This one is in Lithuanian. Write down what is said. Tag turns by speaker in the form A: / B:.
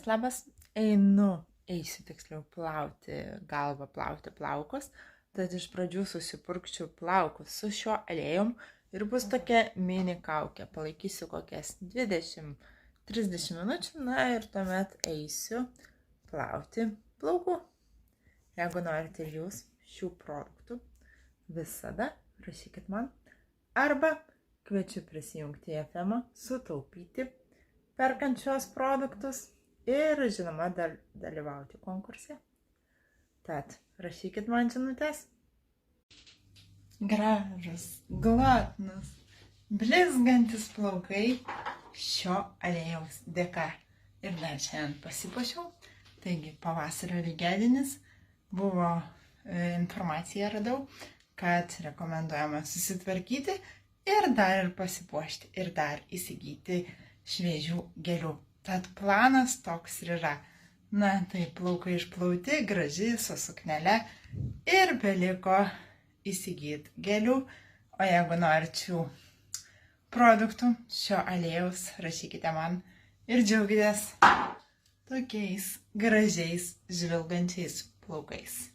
A: Labas, eisiu tiksliau plauti galvą, plauti plaukus, tad iš pradžių susipurkščiau plaukus su šiuo aliejum ir bus tokia mini kaukė, palaikysiu kokias 20-30 minučių, na ir tuomet eisiu plauti plaukų. Jeigu norite ir jūs šių produktų, visada rašykit man, arba kviečiu prisijungti į FM, sutaupyti perkant šios produktus ir, žinoma, dalyvauti konkurse. Tad rašykit man žinutes. Gražus, glotnus, blizgantis plaukai šio aliejaus dėka. Ir dar šiandien pasipuošiau. Taigi pavasario lygiadienis buvo informacija radau, kad rekomenduojama susitvarkyti ir dar ir pasipuošti ir dar įsigyti šviežių gėlių. Tad planas toks ir yra. Na, tai plaukai išplauti, graži, su suknele ir beliko įsigyti gėlių. O jeigu norit šių produktų, šio aliejaus, rašykite man ir džiaugitės tokiais gražiais žvilgančiais plaukais.